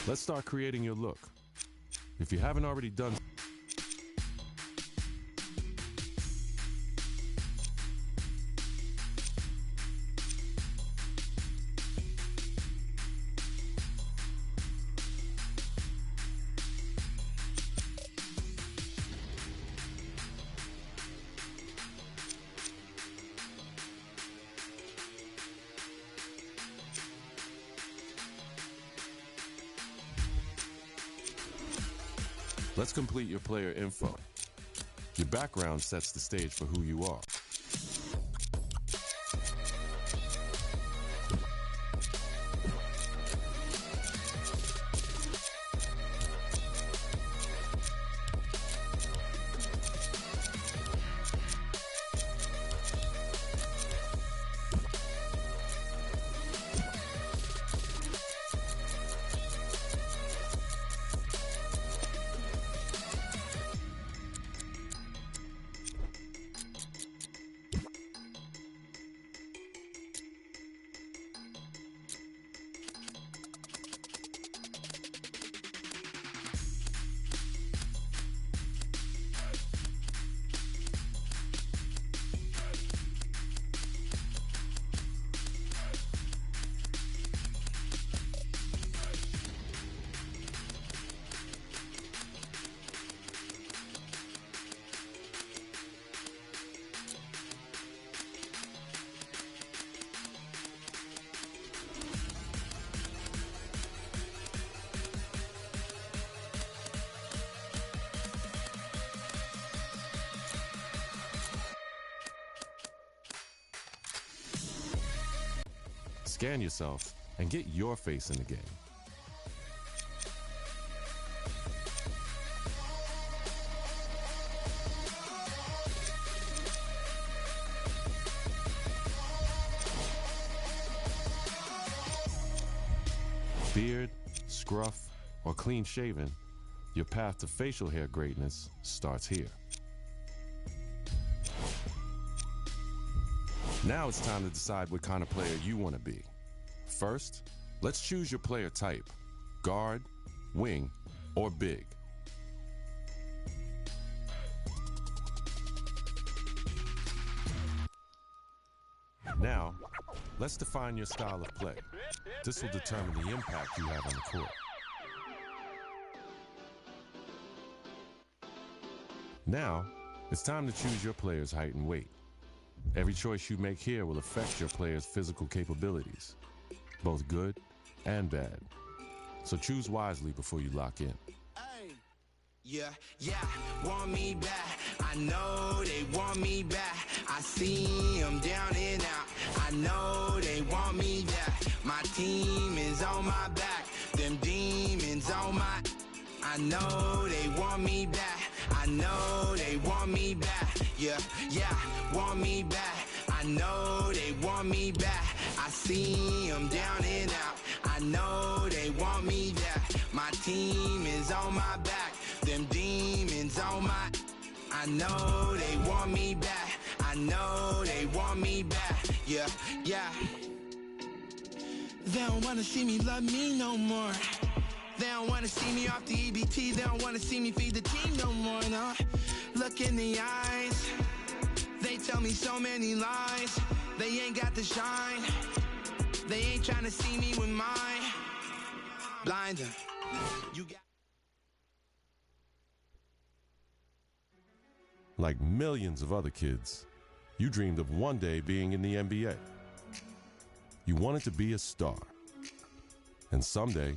Let's start creating your look. If you haven't already done Let's complete your player info. Your background sets the stage for who you are. Scan yourself and get your face in the game. Beard, scruff, or clean shaven, your path to facial hair greatness starts here. Now it's time to decide what kind of player you want to be. First, let's choose your player type: guard, wing, or big. Now, let's define your style of play. This will determine the impact you have on the court. Now, it's time to choose your player's height and weight. Every choice you make here will affect your player's physical capabilities, both good and bad. So choose wisely before you lock in. Hey, yeah, want me back. I know they want me back. I see them down and out. I know they want me back. My team is on my back. Them demons on my... I know they want me back. I know they want me back. Yeah, want me back. I know they want me back. I see them down and out. I know they want me back. My team is on my back. Them demons on my... I know they want me back. I know they want me back. Yeah. They don't wanna see me love me no more. They don't wanna see me off the EBT. They don't wanna see me feed the team no more, no. Look in the eyes. They tell me so many lies. They ain't got the shine. They ain't trying to see me with mine. Blind them. You got... Like millions of other kids, you dreamed of one day being in the NBA. You wanted to be a star. And someday,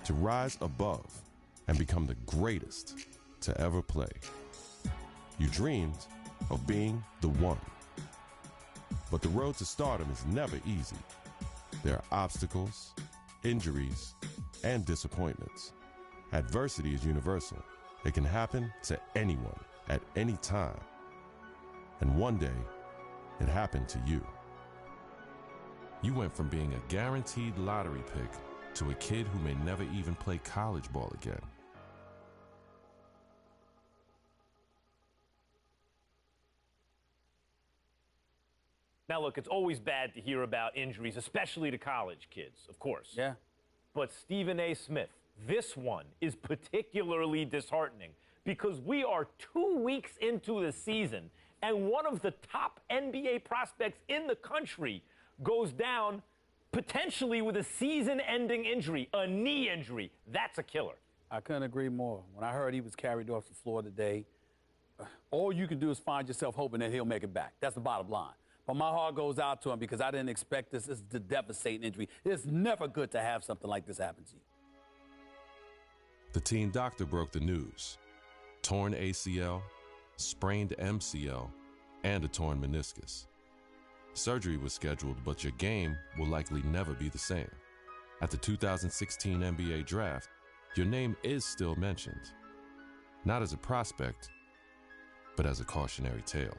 to rise above and become the greatest to ever play. You dreamed of being the one. But the road to stardom is never easy. There are obstacles, injuries, and disappointments. Adversity is universal. It can happen to anyone at any time. And one day, it happened to you. You went from being a guaranteed lottery pick to a kid who may never even play college ball again. Now, look, it's always bad to hear about injuries, especially to college kids, of course. Yeah. But Stephen A. Smith, This one is particularly disheartening because we are 2 weeks into the season and one of the top NBA prospects in the country goes down potentially with a season-ending injury, a knee injury. That's a killer. I couldn't agree more. When I heard he was carried off the floor today, all you can do is find yourself hoping that he'll make it back. That's the bottom line. But my heart goes out to him because I didn't expect this. This is a devastating injury. It's never good to have something like this happen to you. The team doctor broke the news. Torn ACL, sprained MCL, and a torn meniscus. Surgery was scheduled, but your game will likely never be the same. At the 2016 NBA draft, your name is still mentioned. Not as a prospect, but as a cautionary tale.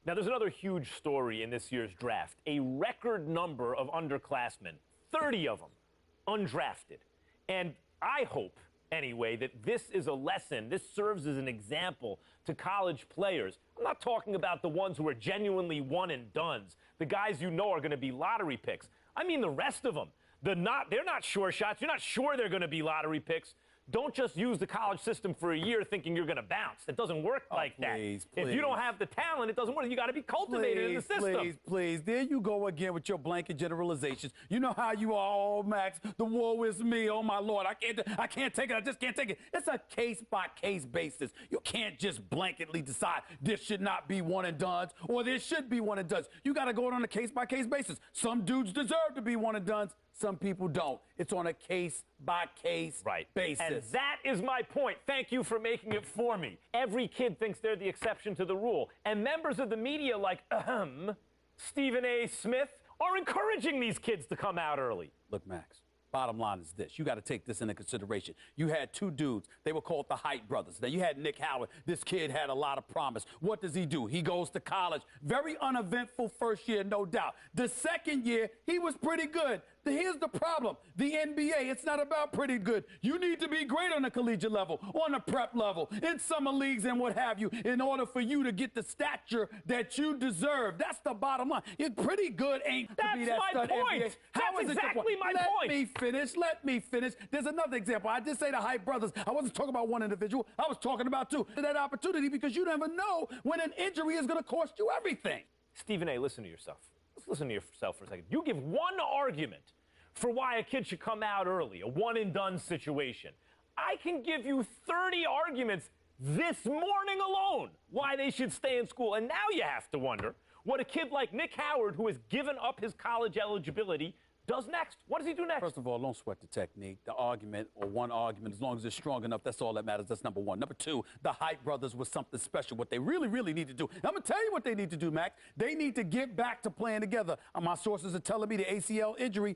Now, there's another huge story in this year's draft. A record number of underclassmen, 30 of them, undrafted. And I hope, anyway, that this is a lesson. This serves as an example to college players. I'm not talking about the ones who are genuinely one-and-dones, the guys you know are going to be lottery picks. I mean the rest of them. They're not sure shots. You're not sure they're going to be lottery picks. Don't just use the college system for a year thinking you're going to bounce. It doesn't work like that. If you don't have the talent, it doesn't work. You got to be cultivated in the system. Please. There you go again with your blanket generalizations. You know how you are, oh, Max. The woe is me. Oh, my Lord. I can't take it. I just can't take it. It's a case-by-case basis. You can't just blanketly decide this should not be one-and-dones or this should be one-and-dones. You got to go on a case-by-case basis. Some dudes deserve to be one-and-dones. Some people don't. It's on a case-by-case basis. And that is my point. Thank you for making it for me. Every kid thinks they're the exception to the rule. And members of the media like, Stephen A. Smith, are encouraging these kids to come out early. Look, Max, bottom line is this. You got to take this into consideration. You had two dudes. They were called the Height brothers. Now, you had Nick Howard. This kid had a lot of promise. What does he do? He goes to college. Very uneventful first year, no doubt. The second year, he was pretty good. Here's the problem. The NBA, it's not about pretty good. You need to be great on the collegiate level, on the prep level, in summer leagues and what have you, in order for you to get the stature that you deserve. That's the bottom line. You're pretty good ain't to be that stud NBA. That's exactly my point. Let me finish. There's another example. I did say the Hype brothers. I wasn't talking about one individual. I was talking about two. That opportunity because you never know when an injury is going to cost you everything. Stephen A., listen to yourself. Let's listen to yourself for a second. You give one argument for why a kid should come out early, a one-and-done situation. I can give you 30 arguments this morning alone why they should stay in school. And now you have to wonder what a kid like Nick Howard, who has given up his college eligibility, does next. What does he do next? First of all, don't sweat the technique. The argument, or one argument, as long as it's strong enough, that's all that matters. That's number one. Number two, the Hype brothers was something special. What they really need to do. I'm going to tell you what they need to do, Max. They need to get back to playing together. My sources are telling me the ACL injury